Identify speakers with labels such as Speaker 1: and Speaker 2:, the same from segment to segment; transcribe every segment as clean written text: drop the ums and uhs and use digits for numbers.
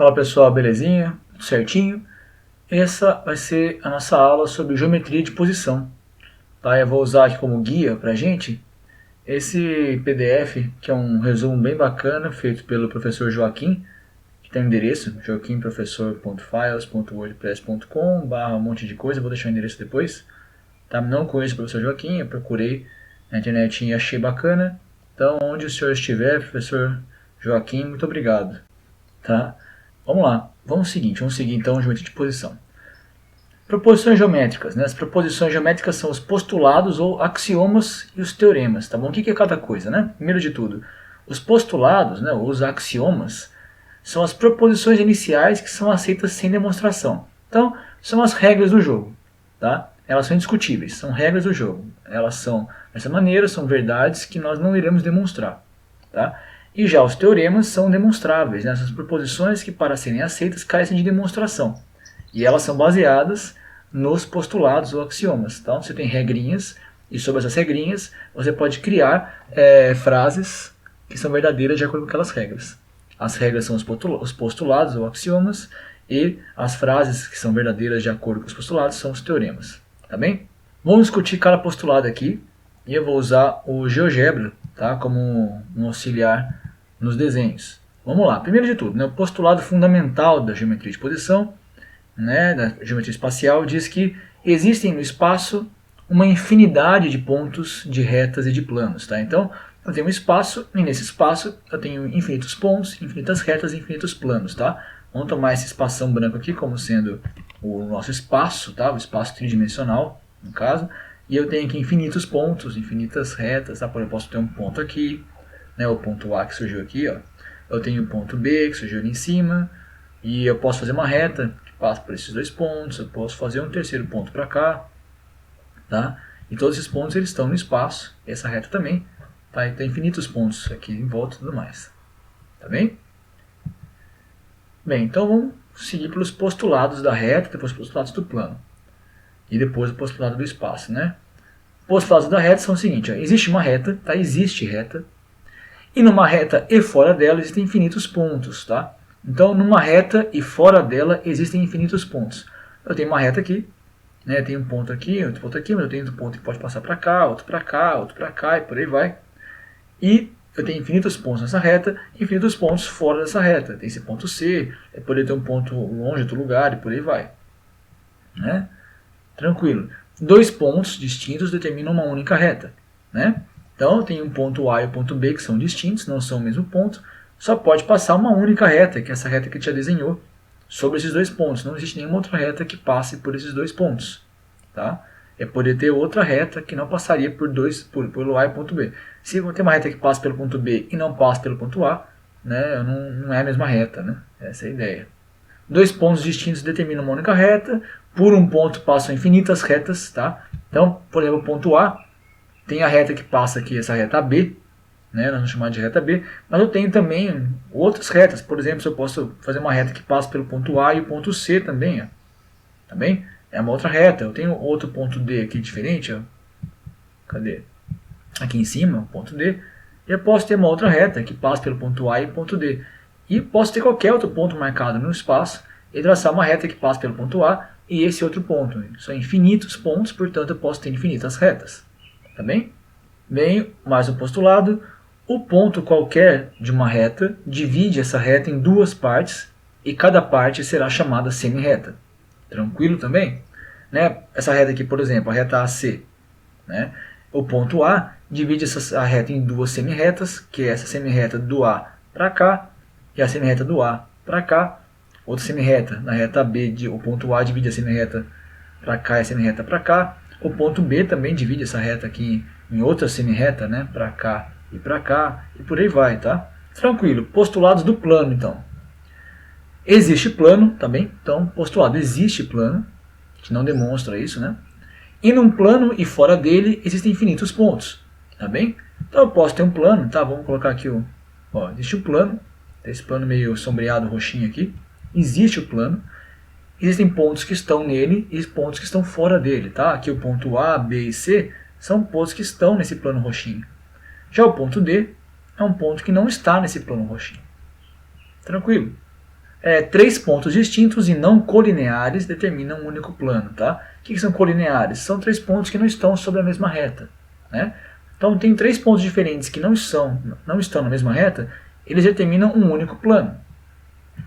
Speaker 1: Fala pessoal, belezinha? Tudo certinho? Essa vai ser a nossa aula sobre geometria de posição. Tá? Eu vou usar aqui como guia pra gente esse PDF, que é um resumo bem bacana, feito pelo professor Joaquim, que tem o endereço, joaquimprofessor.files.wordpress.com / um monte de coisa, vou deixar o endereço depois. Tá? Não conheço o professor Joaquim, eu procurei na internet e achei bacana. Então, onde o senhor estiver, professor Joaquim, muito obrigado. Tá? Vamos lá, vamos seguir então a geometria de posição. Proposições geométricas, né? As proposições geométricas são os postulados ou axiomas e os teoremas, tá bom? O que é cada coisa, né? Primeiro de tudo, os postulados, né, os axiomas, são as proposições iniciais que são aceitas sem demonstração. Então, são as regras do jogo, tá? Elas são indiscutíveis, são regras do jogo. Elas são, dessa maneira, são verdades que nós não iremos demonstrar, tá? E já os teoremas são demonstráveis, né? Essas proposições que, para serem aceitas, carecem de demonstração. E elas são baseadas nos postulados ou axiomas. Então, você tem regrinhas, e sobre essas regrinhas, você pode criar frases que são verdadeiras de acordo com aquelas regras. As regras são os postulados ou axiomas, e as frases que são verdadeiras de acordo com os postulados são os teoremas. Tá bem? Vamos discutir cada postulado aqui, e eu vou usar o GeoGebra, tá, como um auxiliar nos desenhos. Vamos lá, primeiro de tudo, né, o postulado fundamental da geometria de posição, né, da geometria espacial, diz que existem no espaço uma infinidade de pontos, de retas e de planos. Tá? Então, eu tenho um espaço, e nesse espaço eu tenho infinitos pontos, infinitas retas e infinitos planos. Tá? Vamos tomar esse espação branco aqui como sendo o nosso espaço, tá? O espaço tridimensional, no caso, e eu tenho aqui infinitos pontos, infinitas retas. Tá? Eu posso ter um ponto aqui, né, o ponto A que surgiu aqui, ó. Eu tenho o ponto B que surgiu ali em cima, e eu posso fazer uma reta que passa por esses dois pontos, eu posso fazer um terceiro ponto para cá, tá? E todos esses pontos eles estão no espaço, essa reta também, tá? E tem infinitos pontos aqui em volta e tudo mais, tá bem? Bem, então vamos seguir pelos postulados da reta, depois os postulados do plano, e depois o postulado do espaço, né? Os postulados da reta são o seguinte, ó, existe uma reta, tá? Existe reta, e numa reta e fora dela existem infinitos pontos, tá? Então, numa reta e fora dela existem infinitos pontos. Eu tenho uma reta aqui, né? Tem um ponto aqui, outro ponto aqui, mas eu tenho outro ponto que pode passar para cá, outro para cá, outro para cá e por aí vai. E eu tenho infinitos pontos nessa reta, infinitos pontos fora dessa reta. Tem esse ponto C, poderia ter um ponto longe de outro lugar e por aí vai, né? Tranquilo. Dois pontos distintos determinam uma única reta, né? Então, eu tenho um ponto A e o ponto B que são distintos, não são o mesmo ponto. Só pode passar uma única reta, que é essa reta que a gente já desenhou, sobre esses dois pontos. Não existe nenhuma outra reta que passe por esses dois pontos. Tá? Poder ter outra reta que não passaria pelo A e ponto B. Se eu ter uma reta que passa pelo ponto B e não passa pelo ponto A, né, não é a mesma reta. Né? Essa é a ideia. Dois pontos distintos determinam uma única reta. Por um ponto passam infinitas retas. Tá? Então, por exemplo, o ponto A tem a reta que passa aqui, essa reta B, né, nós vamos chamar de reta B, mas eu tenho também outras retas. Por exemplo, se eu posso fazer uma reta que passa pelo ponto A e o ponto C também, ó. Tá bem? É uma outra reta. Eu tenho outro ponto D aqui diferente, ó. Cadê? Aqui em cima, o ponto D. E eu posso ter uma outra reta que passa pelo ponto A e o ponto D. E posso ter qualquer outro ponto marcado no espaço e traçar uma reta que passa pelo ponto A e esse outro ponto. São infinitos pontos, portanto eu posso ter infinitas retas. Tá bem? Bem, mais um postulado. O ponto qualquer de uma reta divide essa reta em duas partes e cada parte será chamada semi-reta. Tranquilo também? Né? Essa reta aqui, por exemplo, a reta AC. Né? O ponto A divide a reta em duas semi-retas, que é essa semi-reta do A para cá e a semi-reta do A para cá. Outra semi-reta, na reta B, o ponto A divide a semi-reta para cá e a semi-reta para cá. O ponto B também divide essa reta aqui em outra semi-reta, né, para cá e por aí vai, tá? Tranquilo. Postulados do plano, então. Existe plano, tá bem? Então, postulado, existe plano, a gente não demonstra isso, né? E num plano e fora dele existem infinitos pontos, tá bem? Então, eu posso ter um plano, tá? Vamos colocar aqui existe um plano, tem esse plano meio sombreado roxinho aqui. Existe o plano. Existem pontos que estão nele e pontos que estão fora dele, tá? Aqui o ponto A, B e C são pontos que estão nesse plano roxinho. Já o ponto D é um ponto que não está nesse plano roxinho. Tranquilo. Três pontos distintos e não colineares determinam um único plano. Tá? O que são colineares? São três pontos que não estão sobre a mesma reta. Né? Então tem três pontos diferentes que não estão na mesma reta, eles determinam um único plano.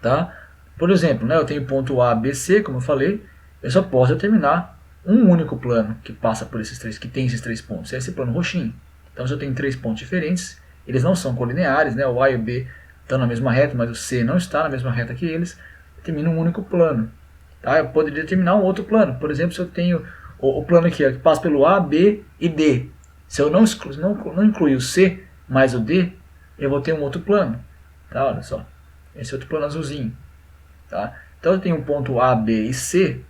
Speaker 1: Tá? Por exemplo, né, eu tenho ponto A, B, C, como eu falei, eu só posso determinar um único plano que passa por esses três, que tem esses três pontos, é esse plano roxinho. Então se eu tenho três pontos diferentes, eles não são colineares, né, o A e o B estão na mesma reta, mas o C não está na mesma reta que eles, determina um único plano. Tá? Eu poderia determinar um outro plano, por exemplo, se eu tenho o plano aqui, ó, que passa pelo A, B e D. Se eu não incluir o C mais o D, eu vou ter um outro plano. Tá? Olha só, esse outro plano azulzinho. Tá? Então eu tenho um ponto A, B e C,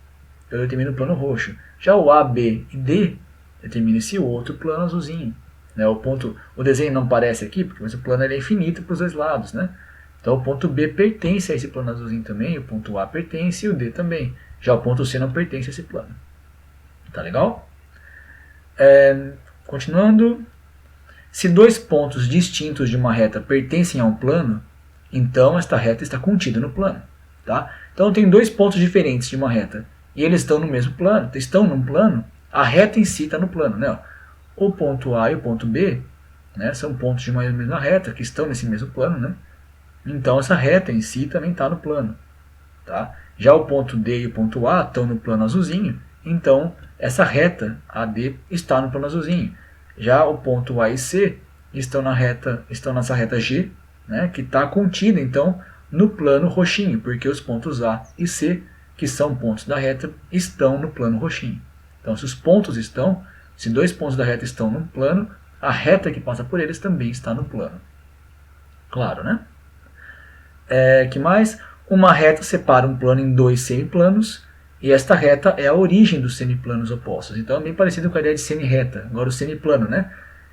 Speaker 1: eu determino o plano roxo. Já o A, B e D, determina esse outro plano azulzinho. Né? O desenho não aparece aqui, porque o plano é infinito para os dois lados. Né? Então o ponto B pertence a esse plano azulzinho também, o ponto A pertence e o D também. Já o ponto C não pertence a esse plano. Tá legal? Continuando. Se dois pontos distintos de uma reta pertencem a um plano, então esta reta está contida no plano. Tá? Então tem dois pontos diferentes de uma reta e eles estão no mesmo plano, estão num plano, a reta em si está no plano. Né? O ponto A e o ponto B, né, são pontos de uma mesma reta que estão nesse mesmo plano, né? Então essa reta em si também está no plano. Tá? Já o ponto D e o ponto A estão no plano azulzinho, então essa reta AD está no plano azulzinho. Já o ponto A e C estão nessa reta G, né, que está contida então no plano roxinho, porque os pontos A e C, que são pontos da reta, estão no plano roxinho. Então se dois pontos da reta estão no plano, a reta que passa por eles também está no plano. Claro, né? Que mais? Uma reta separa um plano em dois semiplanos, e esta reta é a origem dos semiplanos opostos. Então é bem parecido com a ideia de semirreta, agora o semiplano, né?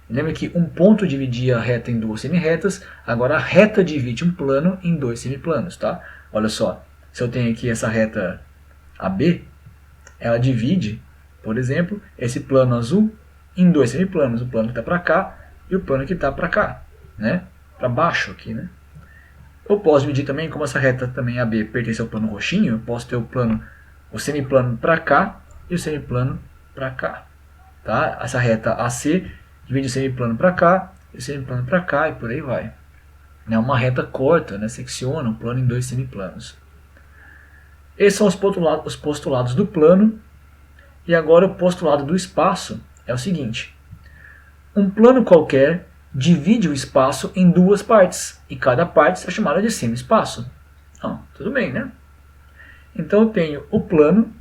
Speaker 1: Lembra que um ponto dividia a reta em duas semirretas, agora a reta divide um plano em dois semiplanos, tá? Olha só, se eu tenho aqui essa reta AB, ela divide, por exemplo, esse plano azul em dois semiplanos, o plano que está para cá e o plano que está para cá, né? Para baixo aqui, né? Eu posso dividir também, como essa reta também AB pertence ao plano roxinho, eu posso ter o semiplano para cá e o semiplano para cá. Tá? Essa reta AC divide o semiplano para cá e o semiplano para cá e por aí vai. É uma reta corta, né? Secciona o plano em dois semiplanos. Esses são os postulados do plano. E agora o postulado do espaço é o seguinte. Um plano qualquer divide o espaço em duas partes, e cada parte é chamada de semi-espaço. Tudo bem, né? Então eu tenho o plano,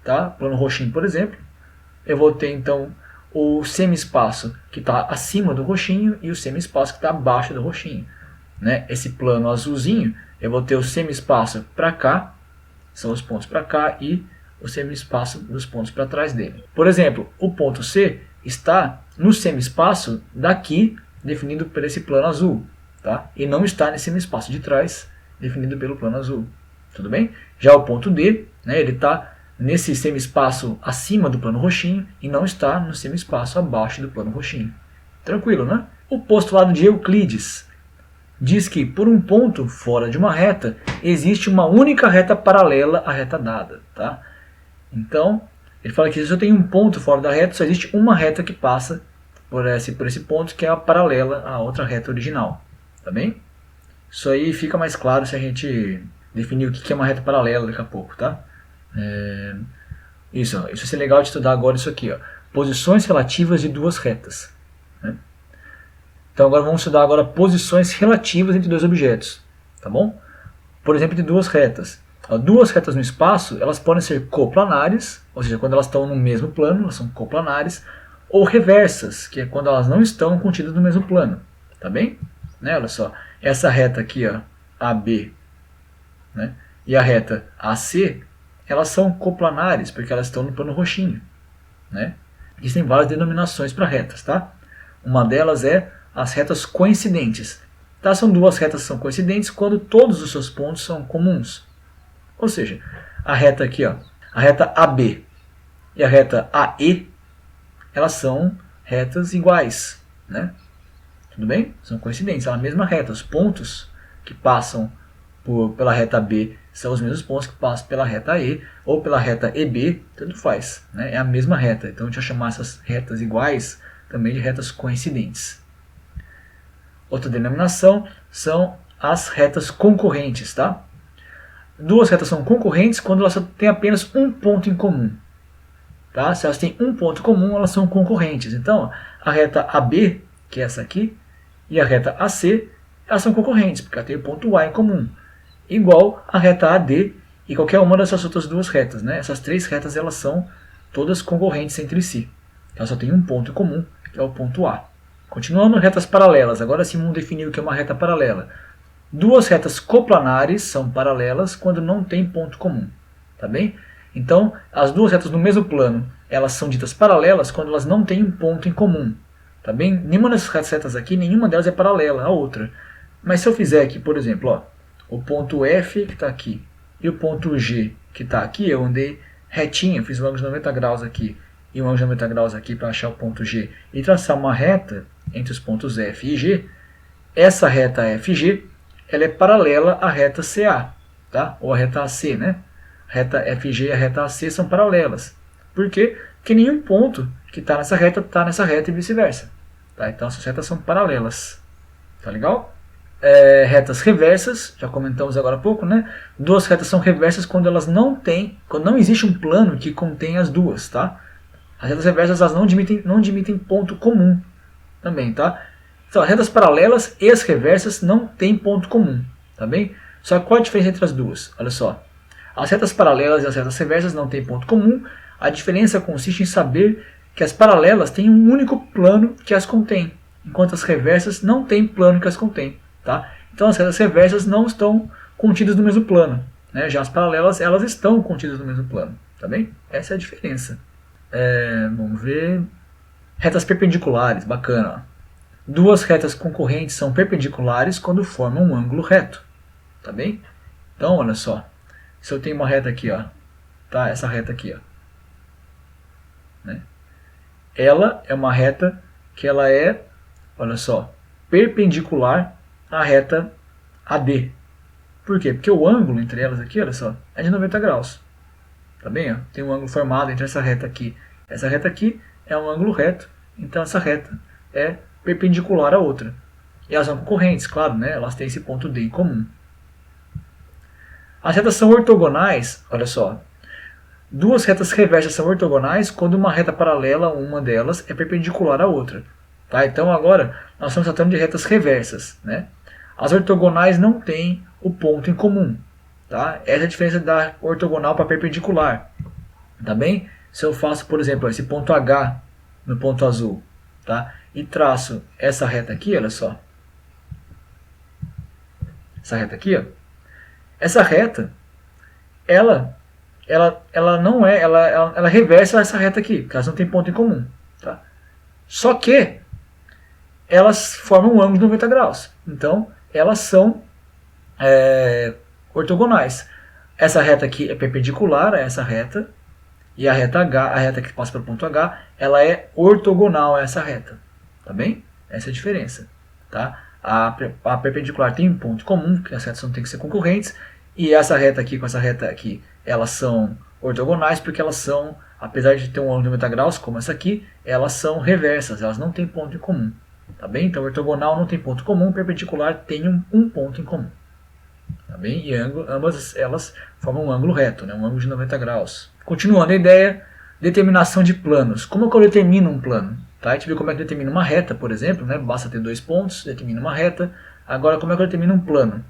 Speaker 1: tá? Plano roxinho, por exemplo. Eu vou ter então o semi-espaço que está acima do roxinho e o semi-espaço que está abaixo do roxinho. Né? Esse plano azulzinho, eu vou ter o semi-espaço para cá, são os pontos para cá, e o semi-espaço dos pontos para trás dele. Por exemplo, o ponto C está no semi-espaço daqui, definido por esse plano azul, tá? E não está nesse semi-espaço de trás, definido pelo plano azul. Tudo bem? Já o ponto D, né, ele está nesse semi-espaço acima do plano roxinho e não está no semi-espaço abaixo do plano roxinho. Tranquilo, né? O postulado de Euclides diz que por um ponto fora de uma reta existe uma única reta paralela à reta dada. Tá? Então, ele fala que se eu tenho um ponto fora da reta, só existe uma reta que passa por esse ponto, que é a paralela à outra reta original. Tá bem? Isso aí fica mais claro se a gente definir o que é uma reta paralela daqui a pouco. Tá? Isso vai ser legal de estudar agora isso aqui. Ó. Posições relativas de duas retas. Né? Então agora vamos estudar agora posições relativas entre dois objetos. Tá bom? Por exemplo, entre duas retas. Duas retas no espaço, elas podem ser coplanares, ou seja, quando elas estão no mesmo plano, elas são coplanares, ou reversas, que é quando elas não estão contidas no mesmo plano. Tá bem? Né? Olha só, essa reta aqui, ó, AB, né? E a reta AC, elas são coplanares, porque elas estão no plano roxinho. Né? Existem várias denominações para retas. Tá? Uma delas é as retas coincidentes. Tá? São duas retas que são coincidentes quando todos os seus pontos são comuns. Ou seja, a reta aqui, ó, a reta AB e a reta AE, elas são retas iguais. Né? Tudo bem? São coincidentes, é a mesma reta. Os pontos que passam pela reta B são os mesmos pontos que passam pela reta E, ou pela reta EB, tanto faz, né? É a mesma reta, então a gente vai chamar essas retas iguais também de retas coincidentes. Outra denominação são as retas concorrentes, tá? Duas retas são concorrentes quando elas têm apenas um ponto em comum. Tá? Se elas têm um ponto em comum, elas são concorrentes. Então, a reta AB, que é essa aqui, e a reta AC, elas são concorrentes, porque ela tem o ponto A em comum. Igual a reta AD e qualquer uma dessas outras duas retas. Né? Essas três retas elas são todas concorrentes entre si. Elas só têm um ponto em comum, que é o ponto A. Continuando, retas paralelas. Agora sim vamos definir o que é uma reta paralela. Duas retas coplanares são paralelas quando não tem ponto comum. Tá bem? Então, as duas retas no mesmo plano, elas são ditas paralelas quando elas não têm um ponto em comum. Tá bem? Nenhuma dessas retas aqui, nenhuma delas é paralela à outra. Mas se eu fizer aqui, por exemplo, ó, o ponto F que está aqui e o ponto G que está aqui, eu andei retinho, fiz um ângulo de 90 graus aqui e um ângulo de 90 graus aqui para achar o ponto G e traçar uma reta entre os pontos F e G, essa reta FG ela é paralela à reta CA, tá? Ou à reta AC, né? A reta FG e a reta AC são paralelas. Por quê? Porque nenhum ponto que está nessa reta e vice-versa. Tá? Então essas retas são paralelas. Tá legal? Retas reversas, já comentamos agora há pouco, né? Duas retas são reversas quando elas não têm, quando não existe um plano que contém as duas, tá? As retas reversas elas não admitem ponto comum também, tá? Então, as retas paralelas e as reversas não têm ponto comum, tá bem? Só que qual a diferença entre as duas? Olha só. As retas paralelas e as retas reversas não têm ponto comum. A diferença consiste em saber que as paralelas têm um único plano que as contém, enquanto as reversas não têm plano que as contém, tá? Então, as retas reversas não estão contidas no mesmo plano, né? Já as paralelas, elas estão contidas no mesmo plano, tá bem? Essa é a diferença. Vamos ver. Retas perpendiculares, bacana, ó. Duas retas concorrentes são perpendiculares quando formam um ângulo reto. Tá bem? Então, olha só. Se eu tenho uma reta aqui, ó, tá? Essa reta aqui, ó, né? Ela é uma reta que ela é, olha só, perpendicular à reta AD. Por quê? Porque o ângulo entre elas aqui, olha só, é de 90 graus. Tá bem? Ó? Tem um ângulo formado entre essa reta aqui. Essa reta aqui é um ângulo reto. Então, essa reta é perpendicular à outra. E elas são concorrentes, claro, né? Elas têm esse ponto D em comum. As retas são ortogonais, olha só. Duas retas reversas são ortogonais quando uma reta paralela a uma delas é perpendicular à outra. Tá? Então agora nós estamos tratando de retas reversas, né? As ortogonais não têm o ponto em comum. Tá? Essa é a diferença da ortogonal para perpendicular. Tá bem? Se eu faço, por exemplo, esse ponto H no ponto azul, tá? E traço essa reta aqui, olha só. Essa reta aqui, ó. Essa reta, ela não é, ela reversa essa reta aqui, porque elas não têm ponto em comum, tá? Só que elas formam um ângulo de 90 graus. Então, elas são ortogonais. Essa reta aqui é perpendicular a essa reta, e a reta H, a reta que passa pelo ponto H, ela é ortogonal a essa reta. Tá bem? Essa é a diferença. Tá? A perpendicular tem um ponto comum, que as retas não têm que ser concorrentes, e essa reta aqui com essa reta aqui, elas são ortogonais porque elas são, apesar de ter um ângulo de 90 graus, como essa aqui, elas são reversas, elas não têm ponto em comum. Tá bem? Então, ortogonal não tem ponto comum, perpendicular tem um ponto em comum. Tá bem? E ambas elas formam um ângulo reto, né? Um ângulo de 90 graus. Continuando a ideia, determinação de planos. Como é que eu determino um plano? Tá? A gente viu como é que determina uma reta, por exemplo, né? Basta ter dois pontos, determina uma reta. Agora, como é que eu determino um plano?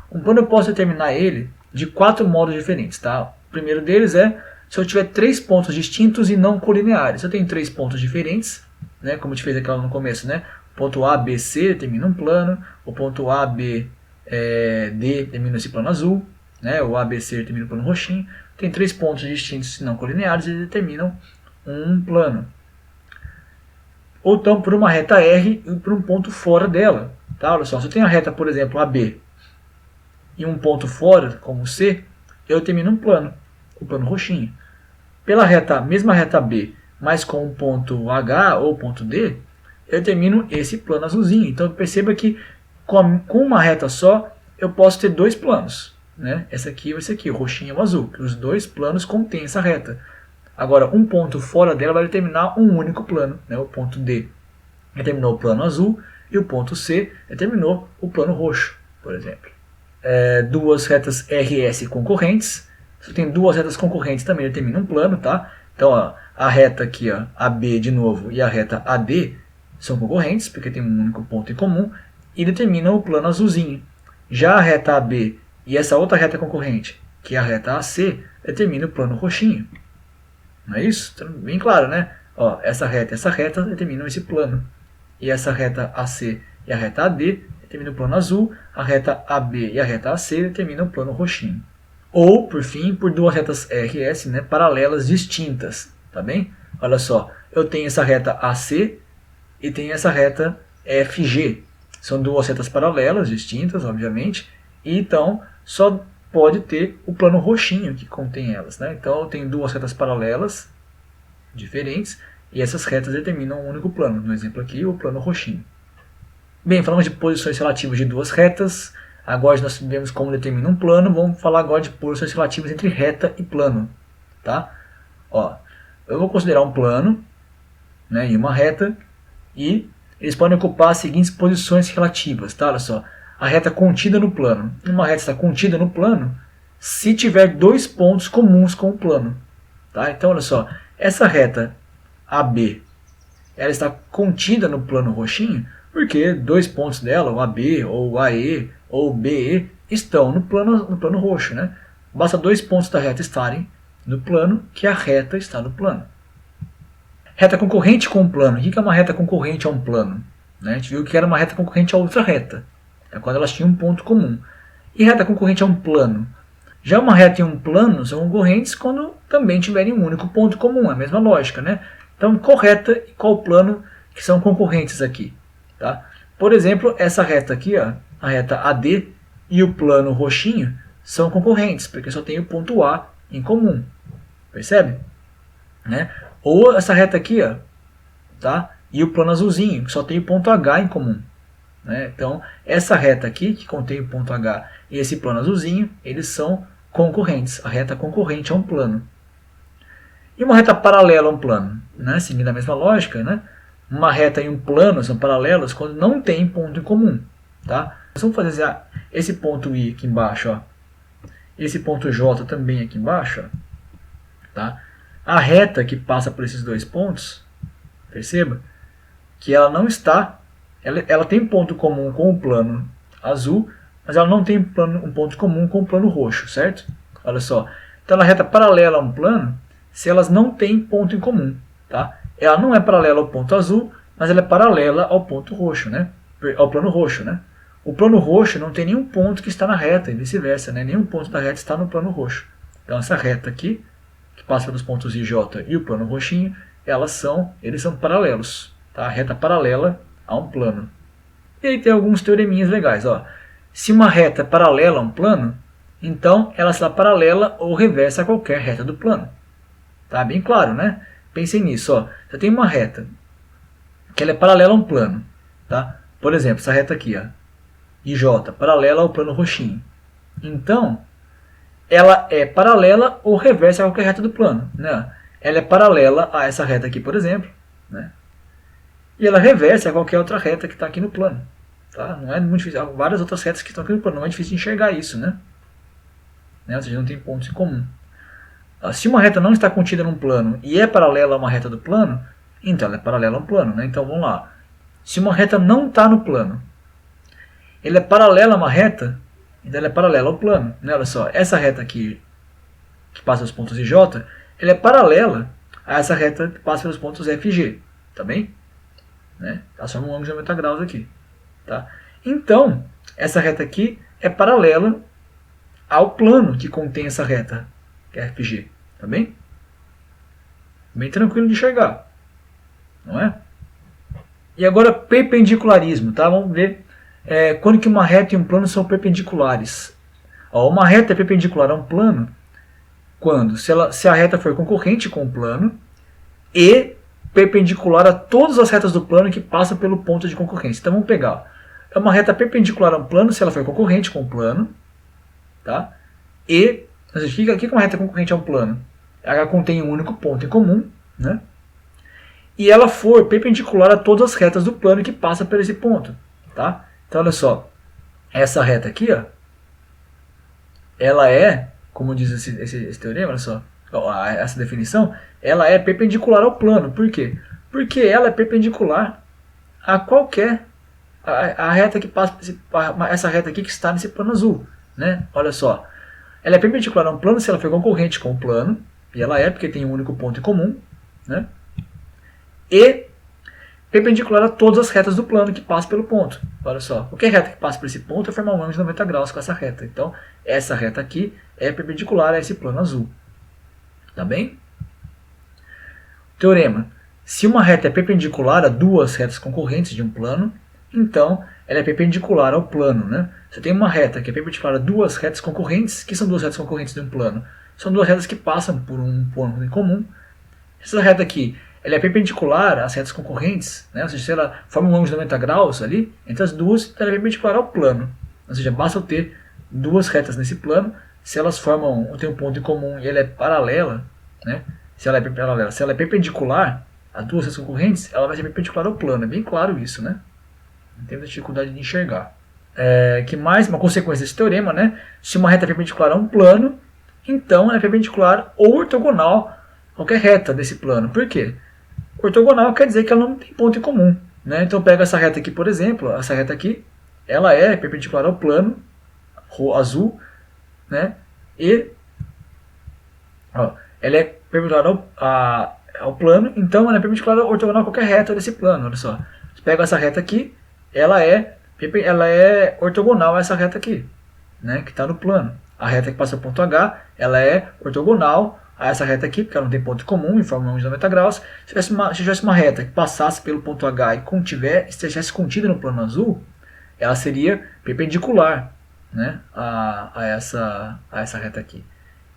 Speaker 1: Um plano eu posso determinar ele de 4 modos diferentes. Tá? O primeiro deles é se eu tiver 3 pontos distintos e não colineares. Eu tenho 3 pontos diferentes, né? Como a gente fez aquela no começo, né? O ponto A, B, C determina um plano. O ponto A, B, D determina esse plano azul. Né? O A, B, C determina o plano roxinho. Tem 3 pontos distintos e não colineares e determinam um plano. Ou então por uma reta R e por um ponto fora dela. Tá? Olha só, se eu tenho a reta, por exemplo, AB e um ponto fora, como C, eu determino um plano, o plano roxinho. Pela mesma reta B, mas com um ponto H ou ponto D, eu determino esse plano azulzinho. Então perceba que com uma reta só, eu posso ter dois planos, né? Esse aqui e esse aqui, o roxinho e o azul. Os dois planos contêm essa reta. Agora, um ponto fora dela vai determinar um único plano, né? O ponto D determinou o plano azul e o ponto C determinou o plano roxo, por exemplo. Duas retas RS concorrentes. Se tem duas retas concorrentes também determina um plano, tá? Então, ó, a reta aqui, ó, AB de novo, e a reta AD são concorrentes, porque tem um único ponto em comum, e determinam o plano azulzinho. Já a reta AB e essa outra reta concorrente, que é a reta AC, determina o plano roxinho. Não é isso? Então, bem claro, né? Ó, essa reta determinam esse plano. E essa reta AC e a reta AD determinam o plano azul, a reta AB e a reta AC determinam o plano roxinho. Ou, por fim, por duas retas RS, né, paralelas distintas, tá bem? Olha só, eu tenho essa reta AC e tenho essa reta FG. São duas retas paralelas distintas, obviamente, e então só pode ter o plano roxinho que contém elas, né? Então eu tenho duas retas paralelas diferentes e essas retas determinam um único plano. No exemplo aqui, o plano roxinho. Bem, falamos de posições relativas de duas retas. Agora nós vemos como determina um plano. Vamos falar agora de posições relativas entre reta e plano. Tá? Ó, eu vou considerar um plano, né, e uma reta, e eles podem ocupar as seguintes posições relativas. Tá? Olha só, a reta contida no plano. Uma reta está contida no plano se tiver dois pontos comuns com o plano. Tá? Então, olha só, essa reta AB, ela está contida no plano roxinho porque dois pontos dela, o AB, ou o AE, ou o BE, estão no plano roxo. Né? Basta dois pontos da reta estarem no plano que a reta está no plano. Reta concorrente com um plano. O que é uma reta concorrente a um plano? Né? A gente viu que era uma reta concorrente a outra reta. É quando elas tinham um ponto comum. E reta concorrente a um plano? Já uma reta e um plano são concorrentes quando também tiverem um único ponto comum. É a mesma lógica, né? Então, qual reta e qual plano que são concorrentes aqui? Tá? Por exemplo, essa reta aqui, ó, a reta AD e o plano roxinho são concorrentes, porque só tem o ponto A em comum. Percebe? Né? Ou essa reta aqui, ó, tá? E o plano azulzinho, que só tem o ponto H em comum. Né? Então, essa reta aqui, que contém o ponto H, e esse plano azulzinho, eles são concorrentes. A reta concorrente a um plano. E uma reta paralela a um plano? Né? Seguindo a mesma lógica, né? Uma reta e um plano são paralelos quando não tem ponto em comum. Tá? Nós vamos fazer esse ponto I aqui embaixo. Ó. Esse ponto J também aqui embaixo. Ó. Tá? A reta que passa por esses dois pontos, perceba que ela não está... Ela tem ponto comum com o plano azul, mas ela não tem um ponto comum com o plano roxo, certo? Olha só. Então, ela é reta paralela a um plano se elas não têm ponto em comum. Tá? Ela não é paralela ao ponto azul, mas ela é paralela ao ponto roxo, né? Ao plano roxo. Né? O plano roxo não tem nenhum ponto que está na reta, e vice-versa. Né? Nenhum ponto da reta está no plano roxo. Então, essa reta aqui, que passa pelos pontos I e J e o plano roxinho, eles são paralelos. Tá? A reta paralela a um plano. E aí tem alguns teoreminhas legais. Ó. Se uma reta é paralela a um plano, então ela está paralela ou reversa a qualquer reta do plano. Tá bem claro, né? Pensem nisso. Ó. Você tem uma reta que ela é paralela a um plano. Tá? Por exemplo, essa reta aqui, ó, IJ, paralela ao plano roxinho. Então, ela é paralela ou reversa a qualquer reta do plano. Né? Ela é paralela a essa reta aqui, por exemplo. Né? E ela reversa a qualquer outra reta que está aqui no plano. Tá? Não é muito difícil. Há várias outras retas que estão aqui no plano. Não é difícil de enxergar isso. Né? Ou seja, não tem pontos em comum. Se uma reta não está contida num plano e é paralela a uma reta do plano, então ela é paralela a um plano. Né? Então vamos lá. Se uma reta não está no plano, ela é paralela a uma reta, então ela é paralela ao plano. Né? Olha só, essa reta aqui, que passa os pontos IJ, ela é paralela a essa reta que passa pelos pontos FG. Tá bem? Né? Ela forma um ângulo de 90 graus aqui. Tá? Então, essa reta aqui é paralela ao plano que contém essa reta, que é FG. Tá bem? Bem tranquilo de enxergar. Não é? E agora, perpendicularismo. Tá? Vamos ver quando que uma reta e um plano são perpendiculares. Ó, uma reta é perpendicular a um plano quando? Se a reta for concorrente com o plano e perpendicular a todas as retas do plano que passam pelo ponto de concorrência. Então vamos pegar. é uma reta perpendicular a um plano se ela for concorrente com o plano, tá? E, ou seja, o que é uma reta concorrente a um plano? Ela contém um único ponto em comum, né? E ela for perpendicular a todas as retas do plano que passa por esse ponto, tá? Então, olha só, essa reta aqui, ó, ela é, como diz esse teorema, olha só, essa definição, ela é perpendicular ao plano. Por quê? Porque ela é perpendicular a qualquer a reta que passa essa reta aqui que está nesse plano azul, né? Olha só, ela é perpendicular a um plano se ela for concorrente com o plano, e ela é porque tem um único ponto em comum, né? E perpendicular a todas as retas do plano que passam pelo ponto. Olha só, qualquer reta que passa por esse ponto vai formar um ângulo de 90 graus com essa reta. Então, essa reta aqui é perpendicular a esse plano azul. Tá bem? Teorema. Se uma reta é perpendicular a duas retas concorrentes de um plano, então ela é perpendicular ao plano, né? Você tem uma reta que é perpendicular a duas retas concorrentes. Que são duas retas concorrentes de um plano? São duas retas que passam por um ponto em comum. Essa reta aqui, ela é perpendicular às retas concorrentes, né? Ou seja, se ela forma um ângulo de 90 graus ali, entre as duas, ela é perpendicular ao plano. Ou seja, basta eu ter duas retas nesse plano, se elas formam, tem um ponto em comum e ela é paralela, né? Se ela é paralela, se ela é perpendicular a duas retas concorrentes, ela vai ser perpendicular ao plano. É bem claro isso, né? Não tem dificuldade de enxergar. Que mais? Uma consequência desse teorema, né? Se uma reta é perpendicular a um plano, então ela é perpendicular ou ortogonal a qualquer reta desse plano. Por quê? Ortogonal quer dizer que ela não tem ponto em comum, né? Então pega essa reta aqui, por exemplo, essa reta aqui, ela é perpendicular ao plano azul, né? E ó, ela é perpendicular ao plano, então ela é perpendicular ortogonal a qualquer reta desse plano. Olha só, você pega essa reta aqui, ela é ortogonal a essa reta aqui, né? Que está no plano. A reta que passa o ponto H, ela é ortogonal a essa reta aqui, porque ela não tem ponto comum, em forma de ângulo de 90 graus. Se tivesse uma reta que passasse pelo ponto H e estivesse contida no plano azul, ela seria perpendicular, né, a essa reta aqui.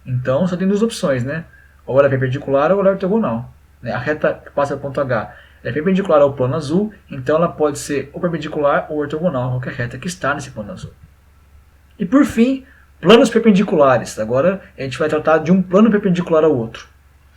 Speaker 1: Então, só tem duas opções, né? Ou ela é perpendicular ou ela é ortogonal. A reta que passa pelo ponto H é perpendicular ao plano azul, então ela pode ser ou perpendicular ou ortogonal a qualquer reta que está nesse plano azul. E por fim, planos perpendiculares. Agora a gente vai tratar de um plano perpendicular ao outro.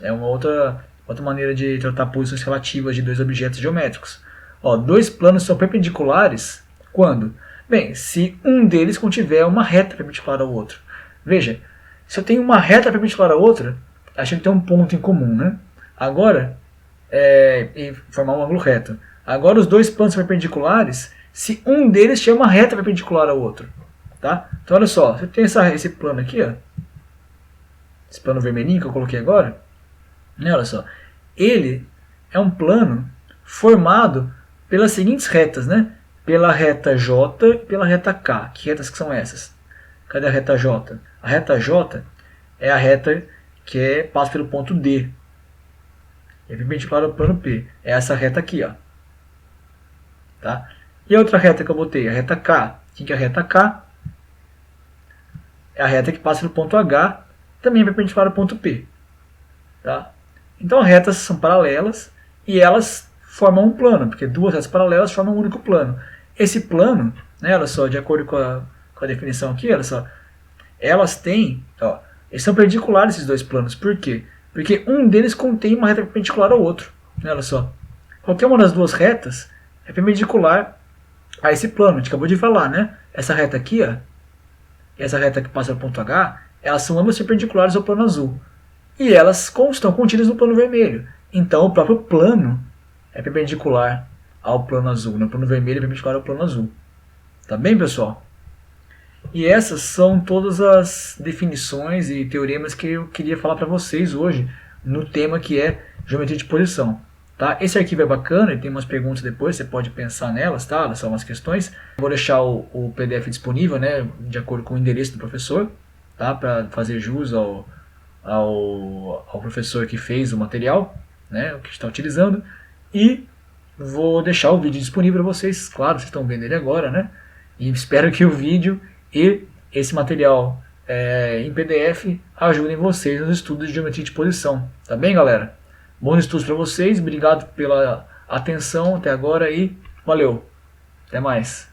Speaker 1: É uma outra maneira de tratar posições relativas de dois objetos geométricos. Ó, dois planos são perpendiculares quando? Bem, se um deles contiver uma reta perpendicular ao outro. Veja, se eu tenho uma reta perpendicular à outra, a gente tem um ponto em comum, né? Agora, e formar um ângulo reto. Agora os dois planos são perpendiculares se um deles tiver uma reta perpendicular ao outro. Tá? Então olha só, você tem esse plano aqui, ó, esse plano vermelhinho que eu coloquei agora, né, olha só, ele é um plano formado pelas seguintes retas, né? Pela reta J e pela reta K. Que retas que são essas? Cadê a reta J? A reta J é a reta que passa pelo ponto D. É perpendicular ao plano P. É essa reta aqui, ó. Tá? E a outra reta que eu botei? A reta K. Quem que é a reta K? É a reta que passa pelo ponto H, também é perpendicular ao ponto P. Tá? Então as retas são paralelas e elas formam um plano, porque duas retas paralelas formam um único plano. Esse plano, né, olha só, de acordo com a definição aqui, olha só, elas têm, ó, eles são perpendiculares esses dois planos. Por quê? Porque um deles contém uma reta perpendicular ao outro. Né, olha só, qualquer uma das duas retas é perpendicular a esse plano. A gente acabou de falar, né? Essa reta aqui, ó, e essa reta que passa pelo ponto H, elas são ambas perpendiculares ao plano azul. E elas estão contidas no plano vermelho. Então o próprio plano é perpendicular ao plano azul. O plano vermelho é perpendicular ao plano azul. Tá bem, pessoal? E essas são todas as definições e teoremas que eu queria falar para vocês hoje no tema que é geometria de posição. Tá? Esse arquivo é bacana, e tem umas perguntas depois, você pode pensar nelas, tá? Elas são umas questões. Vou deixar o PDF disponível, né, de acordo com o endereço do professor, tá? Para fazer jus ao professor que fez o material, né, o que está utilizando. E vou deixar o vídeo disponível para vocês, claro, vocês estão vendo ele agora, né? E espero que o vídeo e esse material em PDF ajudem vocês nos estudos de geometria de posição. Tá bem, galera? Bons estudos para vocês, obrigado pela atenção até agora e valeu, até mais.